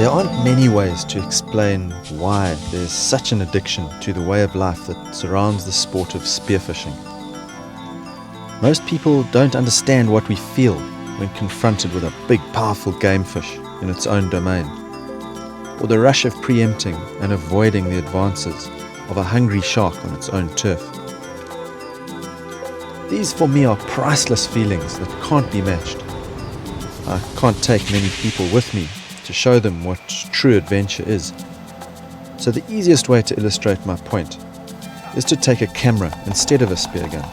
There aren't many ways to explain why there's such an addiction to the way of life that surrounds the sport of spearfishing. Most people don't understand what we feel when confronted with a big, powerful game fish in its own domain, or the rush of preempting and avoiding the advances of a hungry shark on its own turf. These for me are priceless feelings that can't be matched. I can't take many people with me to show them what true adventure is. So the easiest way to illustrate my point is to take a camera instead of a spear gun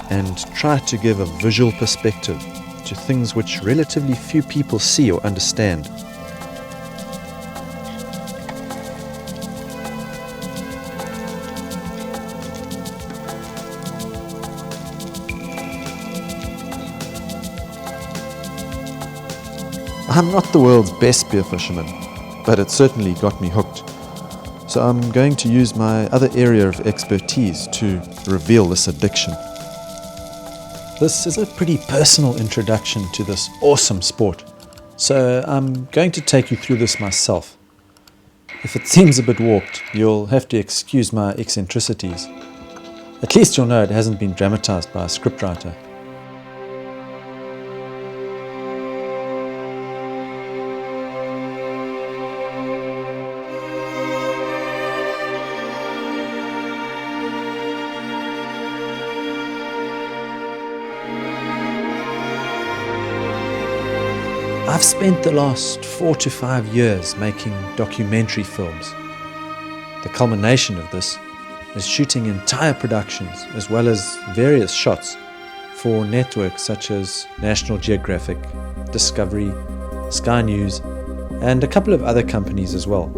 and try to give a visual perspective to things which relatively few people see or understand. I'm not the world's best spear fisherman, but it certainly got me hooked. So I'm going to use my other area of expertise to reveal this addiction. This is a pretty personal introduction to this awesome sport, so I'm going to take you through this myself. If it seems a bit warped, you'll have to excuse my eccentricities. At least you'll know it hasn't been dramatized by a scriptwriter. I've spent the last 4 to 5 years making documentary films. The culmination of this is shooting entire productions as well as various shots for networks such as National Geographic, Discovery, Sky News, and a couple of other companies as well.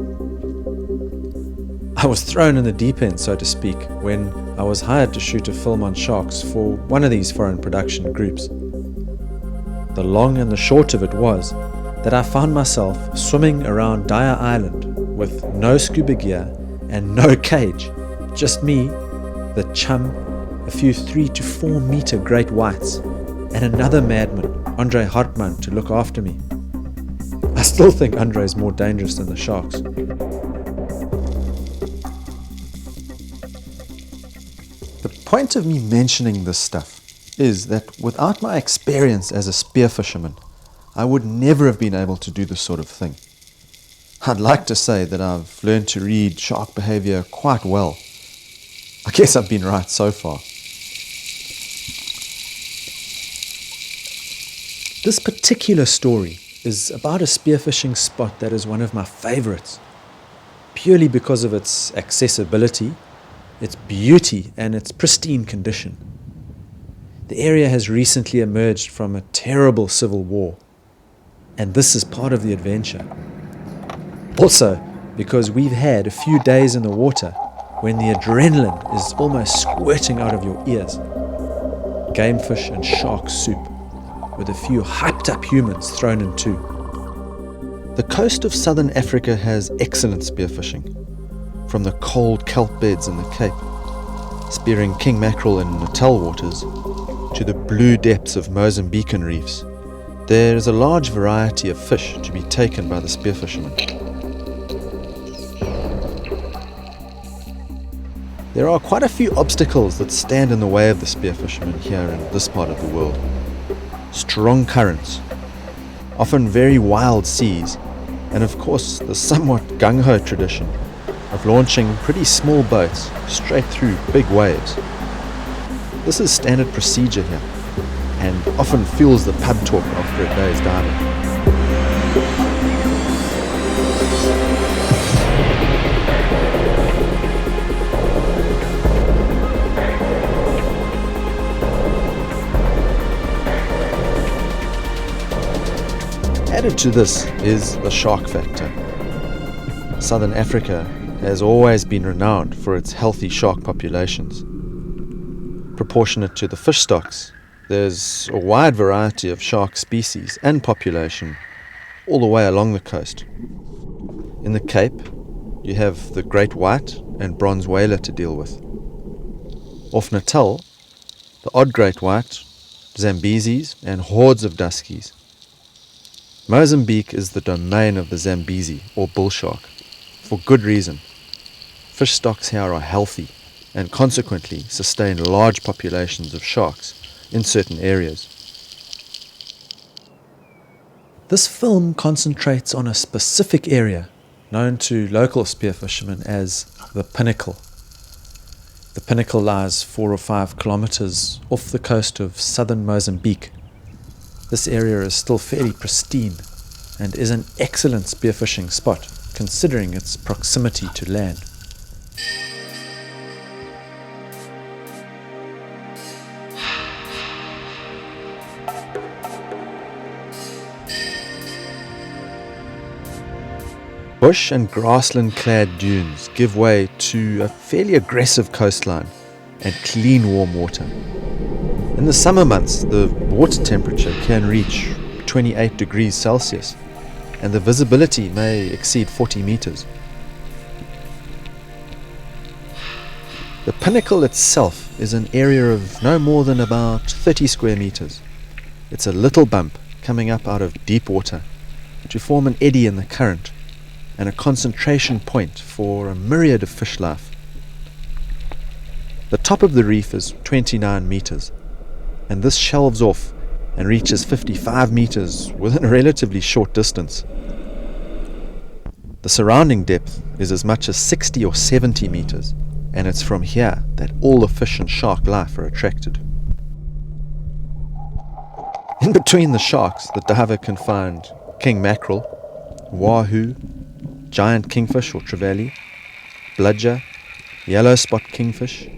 I was thrown in the deep end, so to speak, when I was hired to shoot a film on sharks for one of these foreign production groups. The long and the short of it was that I found myself swimming around Dyer Island with no scuba gear and no cage, just me, the chum, a few 3 to 4 meter great whites, and another madman, Andre Hartmann, to look after me. I still think Andre is more dangerous than the sharks. The point of me mentioning this stuff is that without my experience as a spear fisherman, I would never have been able to do this sort of thing. I'd like to say that I've learned to read shark behavior quite well. I guess I've been right so far. This particular story is about a spearfishing spot that is one of my favorites, purely because of its accessibility, its beauty, and its pristine condition. The area has recently emerged from a terrible civil war, and this is part of the adventure. Also, because we've had a few days in the water when the adrenaline is almost squirting out of your ears. Gamefish and shark soup, with a few hyped up humans thrown in too. The coast of southern Africa has excellent spearfishing, from the cold kelp beds in the Cape, spearing king mackerel in Natal waters, to the blue depths of Mozambican reefs. There is a large variety of fish to be taken by the spearfishermen. There are quite a few obstacles that stand in the way of the spearfishermen here in this part of the world. Strong currents, often very wild seas, and of course the somewhat gung-ho tradition of launching pretty small boats straight through big waves. This is standard procedure here, and often fuels the pub talk after a day's diving. Added to this is the shark factor. Southern Africa has always been renowned for its healthy shark populations. Proportionate to the fish stocks, there's a wide variety of shark species and population all the way along the coast. In the Cape, you have the great white and bronze whaler to deal with. Off Natal, the odd great white, Zambezis and hordes of duskies. Mozambique is the domain of the Zambezi, or bull shark, for good reason. Fish stocks here are healthy and consequently sustain large populations of sharks in certain areas. This film concentrates on a specific area known to local spearfishermen as the Pinnacle. The Pinnacle lies 4 or 5 kilometers off the coast of southern Mozambique. This area is still fairly pristine and is an excellent spearfishing spot considering its proximity to land. Bush and grassland-clad dunes give way to a fairly aggressive coastline and clean warm water. In the summer months, the water temperature can reach 28 degrees Celsius and the visibility may exceed 40 meters. The Pinnacle itself is an area of no more than about 30 square meters. It's a little bump coming up out of deep water to form an eddy in the current and a concentration point for a myriad of fish life. The top of the reef is 29 meters, and this shelves off and reaches 55 meters within a relatively short distance. The surrounding depth is as much as 60 or 70 meters, and it's from here that all the fish and shark life are attracted. In between the sharks, the diver can find king mackerel, wahoo, giant kingfish or trevally, bludger, yellow spot kingfish,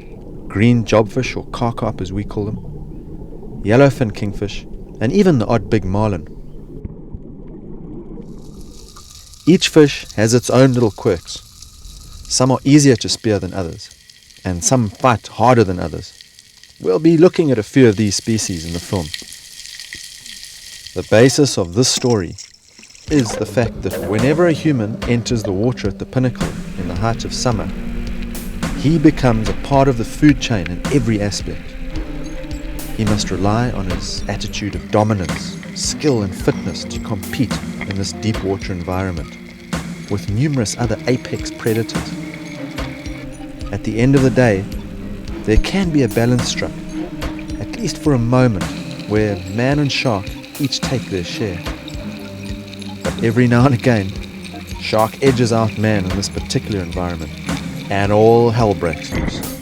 green jobfish or carcarp as we call them, yellowfin kingfish, and even the odd big marlin. Each fish has its own little quirks. Some are easier to spear than others, and some fight harder than others. We'll be looking at a few of these species in the film. The basis of this story is the fact that whenever a human enters the water at the Pinnacle in the height of summer, he becomes a part of the food chain in every aspect. He must rely on his attitude of dominance, skill and fitness to compete in this deep water environment with numerous other apex predators. At the end of the day, there can be a balance struck, at least for a moment, where man and shark each take their share. But every now and again, shark edges out man in this particular environment, and all hell breaks loose.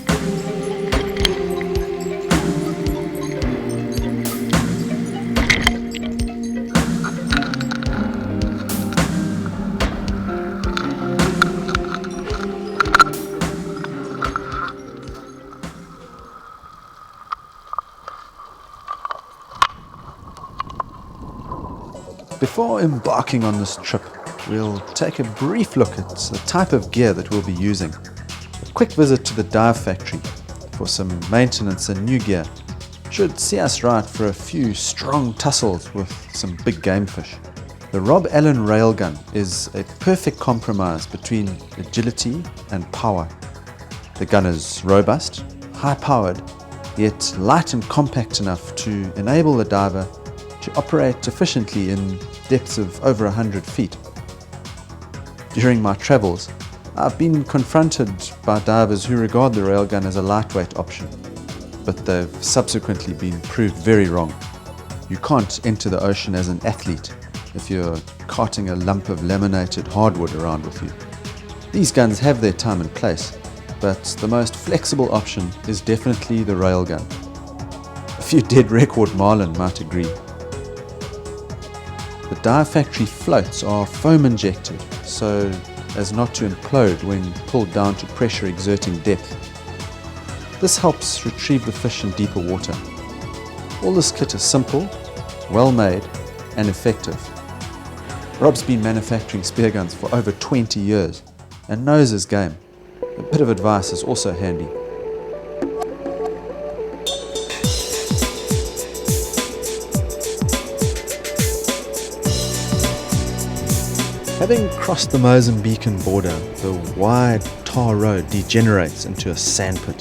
Before embarking on this trip, we'll take a brief look at the type of gear that we'll be using. A quick visit to the dive factory for some maintenance and new gear should see us right for a few strong tussles with some big game fish. The Rob Allen railgun is a perfect compromise between agility and power. The gun is robust, high-powered, yet light and compact enough to enable the diver to operate efficiently in depths of over 100 feet. During my travels, I've been confronted by divers who regard the railgun as a lightweight option, but they've subsequently been proved very wrong. You can't enter the ocean as an athlete if you're carting a lump of laminated hardwood around with you. These guns have their time and place, but the most flexible option is definitely the railgun. A few dead record marlin might agree. The dive factory floats are foam injected so as not to implode when pulled down to pressure exerting depth. This helps retrieve the fish in deeper water. All this kit is simple, well made and effective. Rob's been manufacturing spear guns for over 20 years and knows his game. A bit of advice is also handy. Having crossed the Mozambican border, the wide tar road degenerates into a sandpit.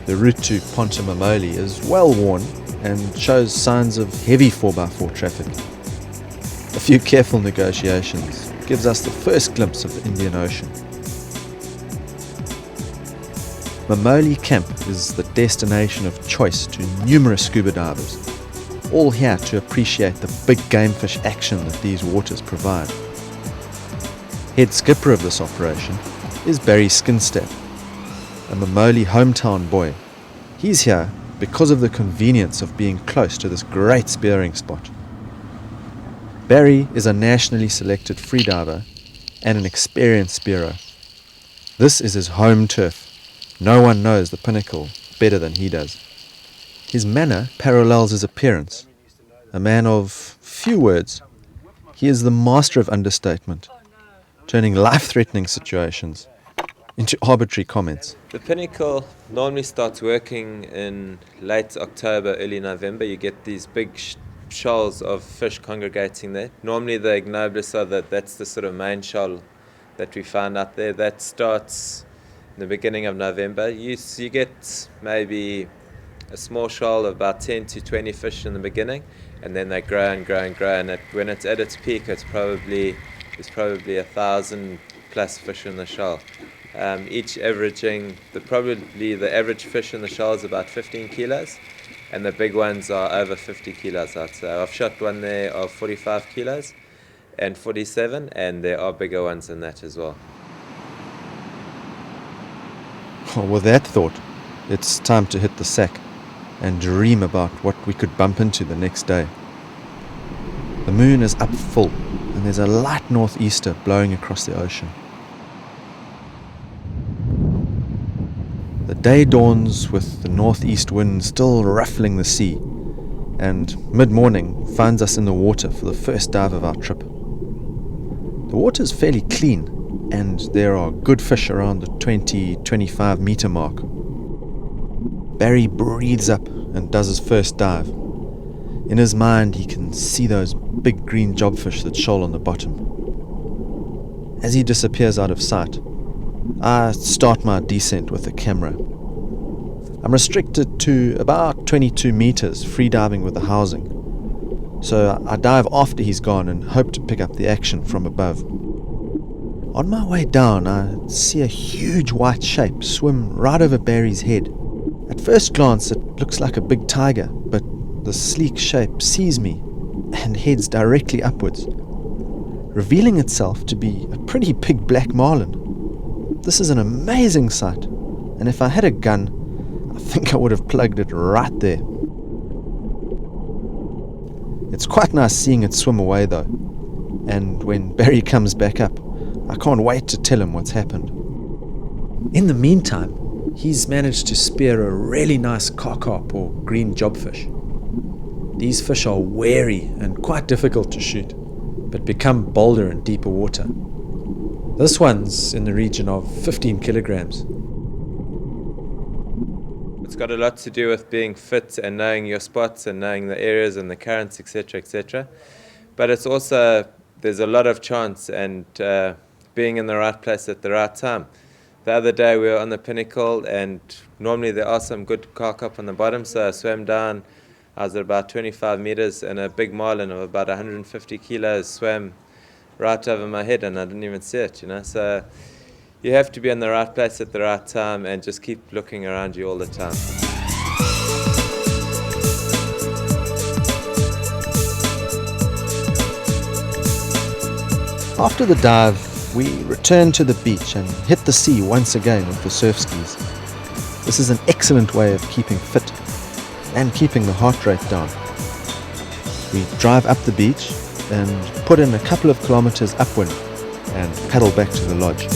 The route to Ponta Mamoli is well worn and shows signs of heavy 4x4 traffic. few careful negotiations gives us the first glimpse of the Indian Ocean. Mamoli Camp is the destination of choice to numerous scuba divers, all here to appreciate the big gamefish action that these waters provide. Head skipper of this operation is Barry Skinstad, a Mamoli hometown boy. He's here because of the convenience of being close to this great spearing spot. Barry is a nationally selected freediver and an experienced spearer. This is his home turf. No one knows the pinnacle better than he does. His manner parallels his appearance. A man of few words, he is the master of understatement, turning life-threatening situations into arbitrary comments. The pinnacle normally starts working in late October, early November. You get these big shoals of fish congregating there. Normally the Ignoblissa, that's the sort of main shoal that we found out there. That starts in the beginning of November. You get maybe a small shoal of about 10 to 20 fish in the beginning, and then they grow and grow and grow, and when it's at its peak, there's probably 1,000 plus fish in the shoal. Each averaging, the average fish in the shoal is about 15 kilos, and the big ones are over 50 kilos, I'd say. I've shot one there of 45 kilos and 47, and there are bigger ones than that as well. With that thought, it's time to hit the sack and dream about what we could bump into the next day. The moon is up full, and there's a light northeaster blowing across the ocean. The day dawns with the northeast wind still ruffling the sea, and mid-morning finds us in the water for the first dive of our trip. The water is fairly clean, and there are good fish around the 20-25 meter mark. Barry breathes up and does his first dive. In his mind, he can see those big green jobfish that shoal on the bottom. As he disappears out of sight, I start my descent with the camera. I'm restricted to about 22 meters freediving with the housing, so I dive after he's gone and hope to pick up the action from above. On my way down, I see a huge white shape swim right over Barry's head. At first glance, it looks like a big tiger, but the sleek shape sees me and heads directly upwards, revealing itself to be a pretty big black marlin. This is an amazing sight, and if I had a gun, I think I would have plugged it right there. It's quite nice seeing it swim away though, and when Barry comes back up, I can't wait to tell him what's happened. In the meantime, he's managed to spear a really nice carp or green jobfish. These fish are wary and quite difficult to shoot, but become bolder in deeper water. This one's in the region of 15 kilograms. It's got a lot to do with being fit and knowing your spots and knowing the areas and the currents, etc., etc. But it's also, there's a lot of chance and being in the right place at the right time. The other day we were on the pinnacle, and normally there are some good carp on the bottom, so I swam down. I was at about 25 meters, and a big marlin of about 150 kilos swam right over my head, and I didn't even see it, So you have to be in the right place at the right time and just keep looking around you all the time. After the dive, we return to the beach and hit the sea once again with the surf skis. This is an excellent way of keeping fit and keeping the heart rate down. We drive up the beach and put in a couple of kilometers upwind and paddle back to the lodge.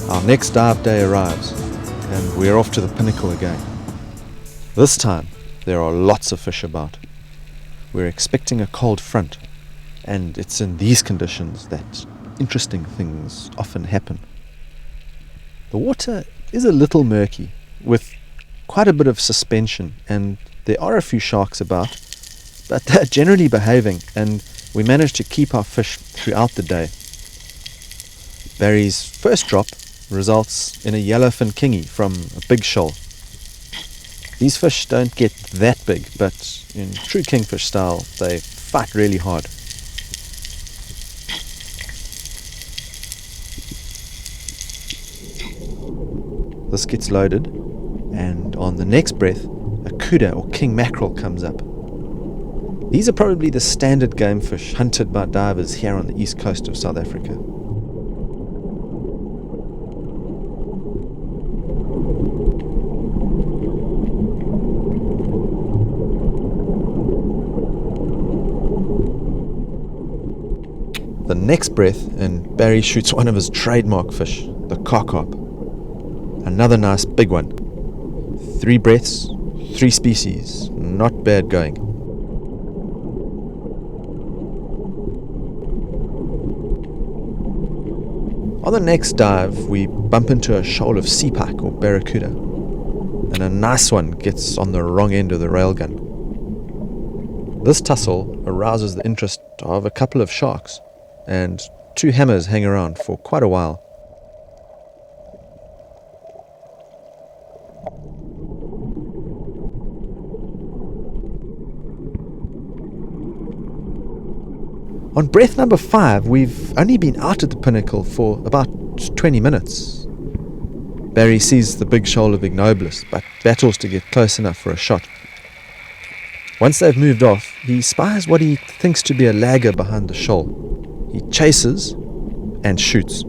Our next dive day arrives, and we're off to the pinnacle again. This time, there are lots of fish about. We're expecting a cold front, and it's in these conditions that interesting things often happen. The water is a little murky, with quite a bit of suspension, and there are a few sharks about, but they're generally behaving, and we manage to keep our fish throughout the day. Barry's first drop results in a yellowfin kingy from a big shoal. These fish don't get that big, but in true kingfish style, they fight really hard. This gets loaded, and on the next breath, a kuda or king mackerel comes up. These are probably the standard game fish hunted by divers here on the east coast of South Africa. The next breath, and Barry shoots one of his trademark fish, the carcarp. Another nice big one. 3 breaths, 3 species, not bad going. On the next dive, we bump into a shoal of sea pike or barracuda, and a nice one gets on the wrong end of the railgun. This tussle arouses the interest of a couple of sharks, and 2 hammers hang around for quite a while. On breath number 5, we've only been out at the pinnacle for about 20 minutes. Barry sees the big shoal of Ignobilis, but battles to get close enough for a shot. Once they've moved off, he spies what he thinks to be a lagger behind the shoal. He chases and shoots.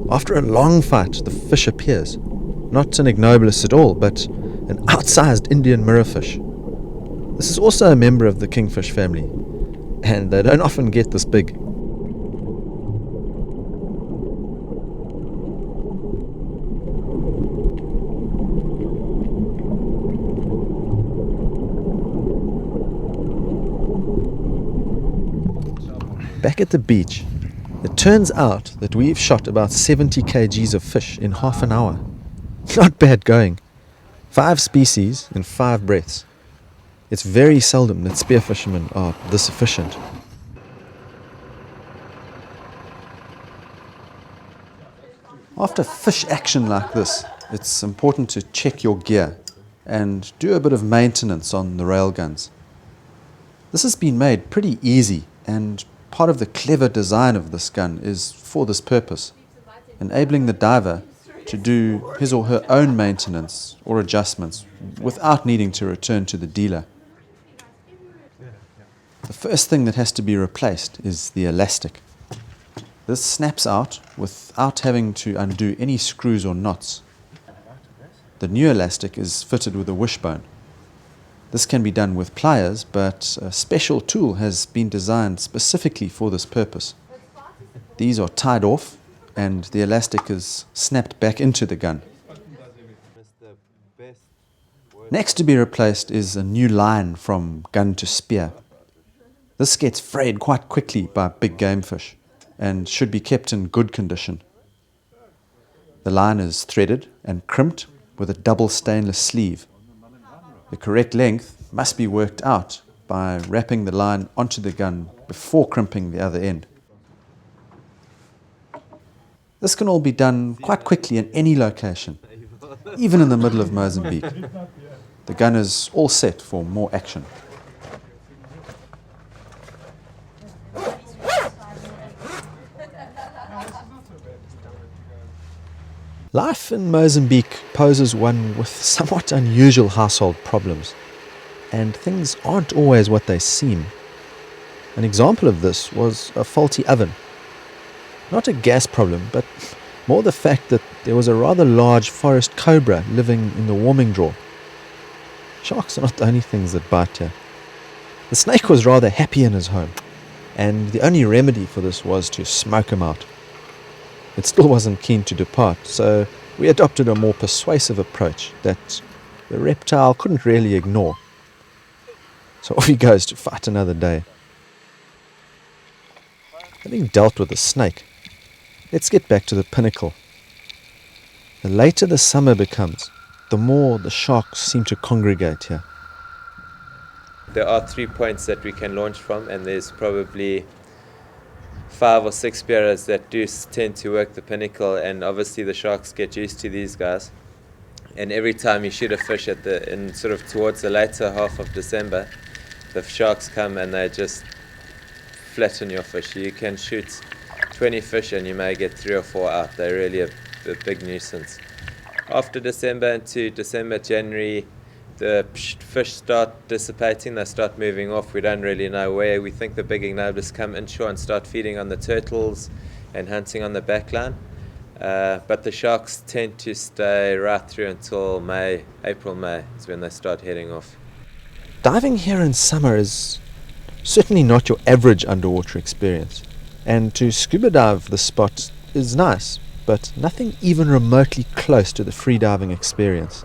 After a long fight, the fish appears. Not an Ignobilis at all, but an outsized Indian mirrorfish. This is also a member of the kingfish family, and they don't often get this big. Back at the beach, it turns out that we've shot about 70 kgs of fish in half an hour. Not bad going. 5 species in 5 breaths. It's very seldom that spearfishermen are this efficient. After fish action like this, it's important to check your gear and do a bit of maintenance on the railguns. This has been made pretty easy, and part of the clever design of this gun is for this purpose, enabling the diver to do his or her own maintenance or adjustments without needing to return to the dealer. The first thing that has to be replaced is the elastic. This snaps out without having to undo any screws or knots. The new elastic is fitted with a wishbone. This can be done with pliers, but a special tool has been designed specifically for this purpose. These are tied off, and the elastic is snapped back into the gun. Next to be replaced is a new line from gun to spear. This gets frayed quite quickly by big game fish and should be kept in good condition. The line is threaded and crimped with a double stainless sleeve. The correct length must be worked out by wrapping the line onto the gun before crimping the other end. This can all be done quite quickly in any location, even in the middle of Mozambique. The gun is all set for more action. Life in Mozambique poses one with somewhat unusual household problems, and things aren't always what they seem. An example of this was a faulty oven. Not a gas problem, but more the fact that there was a rather large forest cobra living in the warming drawer. Sharks are not the only things that bite here. The snake was rather happy in his home, and the only remedy for this was to smoke him out. It still wasn't keen to depart, so we adopted a more persuasive approach that the reptile couldn't really ignore. So off he goes to fight another day. Having dealt with the snake, let's get back to the pinnacle. The later the summer becomes, the more the sharks seem to congregate here. There are 3 points that we can launch from, and there's probably 5 or 6 spearers that do tend to work the pinnacle, and obviously the sharks get used to these guys. And every time you shoot a fish in sort of towards the later half of December, the sharks come and they just flatten your fish. You can shoot 20 fish and you may get 3 or 4 out. They're really a big nuisance. After December into December, January, the fish start dissipating, they start moving off. We don't really know where. We think the big ignobles come inshore and start feeding on the turtles and hunting on the backline. But the sharks tend to stay right through until May, April, May is when they start heading off. Diving here in summer is certainly not your average underwater experience. And to scuba dive the spot is nice, but nothing even remotely close to the freediving experience.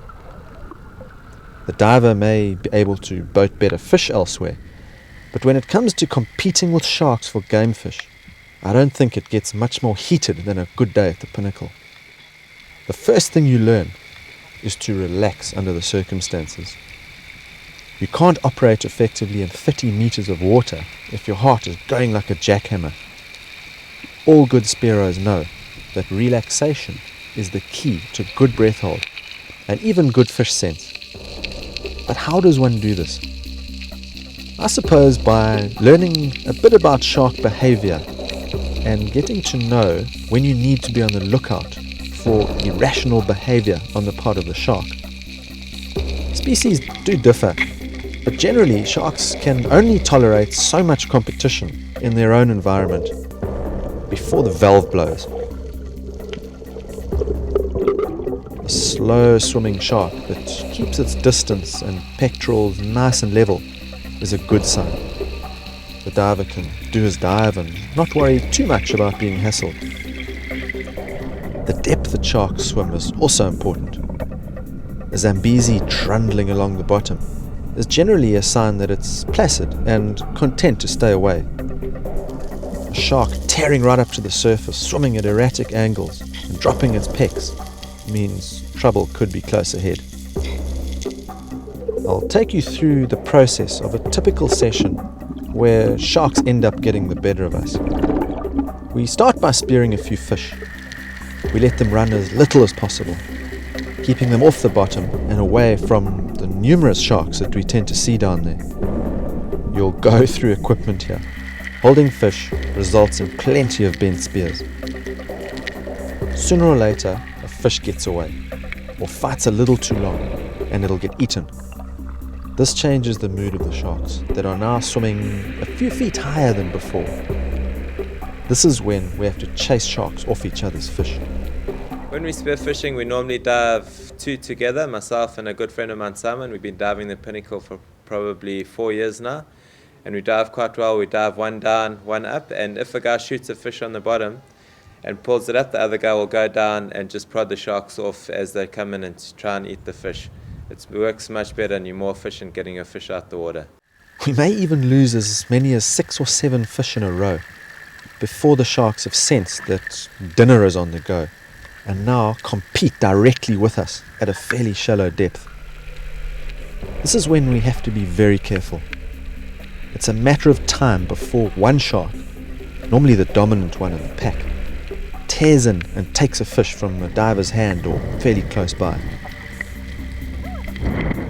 The diver may be able to boat better fish elsewhere, but when it comes to competing with sharks for game fish, I don't think it gets much more heated than a good day at the pinnacle. The first thing you learn is to relax under the circumstances. You can't operate effectively in 30 meters of water if your heart is going like a jackhammer. All good spearos know that relaxation is the key to good breath hold and even good fish sense. But how does one do this? I suppose by learning a bit about shark behavior and getting to know when you need to be on the lookout for irrational behavior on the part of the shark. Species do differ, but generally sharks can only tolerate so much competition in their own environment before the valve blows. A slow swimming shark that keeps its distance and pectorals nice and level is a good sign. The diver can do his dive and not worry too much about being hassled. The depth that sharks swim is also important. A Zambezi trundling along the bottom is generally a sign that it's placid and content to stay away. A shark tearing right up to the surface, swimming at erratic angles and dropping its pecs means trouble could be close ahead. I'll take you through the process of a typical session where sharks end up getting the better of us. We start by spearing a few fish. We let them run as little as possible, keeping them off the bottom and away from the numerous sharks that we tend to see down there. You'll go through equipment here. Holding fish results in plenty of bent spears. Sooner or later, a fish gets away, or fights a little too long, and it'll get eaten. This changes the mood of the sharks that are now swimming a few feet higher than before. This is when we have to chase sharks off each other's fish. When we spear fishing, we normally dive 2 together, myself and a good friend of mine, Simon. We've been diving the pinnacle for probably 4 years now, and we dive quite well. We dive 1 down, 1 up, and if a guy shoots a fish on the bottom and pulls it up, the other guy will go down and just prod the sharks off as they come in and try and eat the fish. It works much better and you're more efficient getting your fish out the water. We may even lose as many as 6 or 7 fish in a row before the sharks have sensed that dinner is on the go and now compete directly with us at a fairly shallow depth. This is when we have to be very careful. It's a matter of time before one shark, normally the dominant one in the pack, tears in and takes a fish from a diver's hand or fairly close by.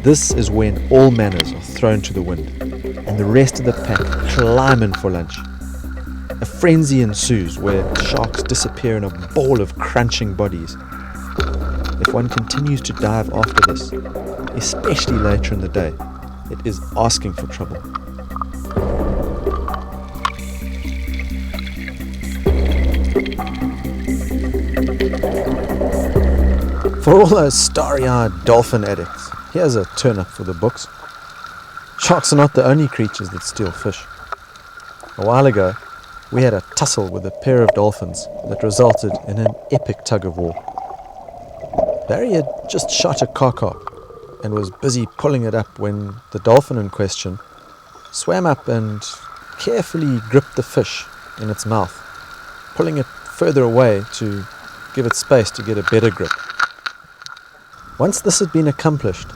This is when all manners are thrown to the wind and the rest of the pack climb in for lunch. A frenzy ensues where sharks disappear in a ball of crunching bodies. If one continues to dive after this, especially later in the day, it is asking for trouble. For all those starry-eyed dolphin addicts, here's a turn-up for the books. Sharks are not the only creatures that steal fish. A while ago, we had a tussle with a pair of dolphins that resulted in an epic tug-of-war. Barry had just shot a kaka and was busy pulling it up when the dolphin in question swam up and carefully gripped the fish in its mouth, pulling it further away to give it space to get a better grip. Once this had been accomplished,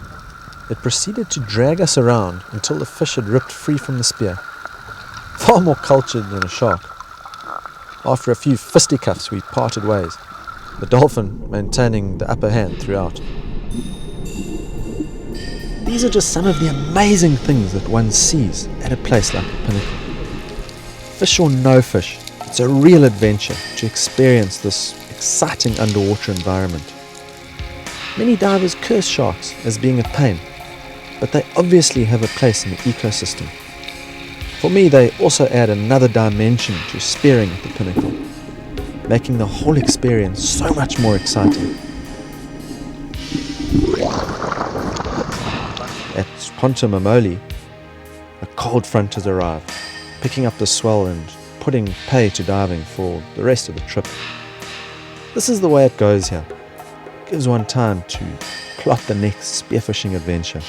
it proceeded to drag us around until the fish had ripped free from the spear. Far more cultured than a shark. After a few fisticuffs, we parted ways, the dolphin maintaining the upper hand throughout. These are just some of the amazing things that one sees at a place like the Pinnacle. Fish or no fish, it's a real adventure to experience this exciting underwater environment. Many divers curse sharks as being a pain, but they obviously have a place in the ecosystem. For me, they also add another dimension to spearing at the Pinnacle, making the whole experience so much more exciting. At Ponta Mamoli, a cold front has arrived, picking up the swell and putting pay to diving for the rest of the trip. This is the way it goes here. It gives one time to plot the next spearfishing adventure.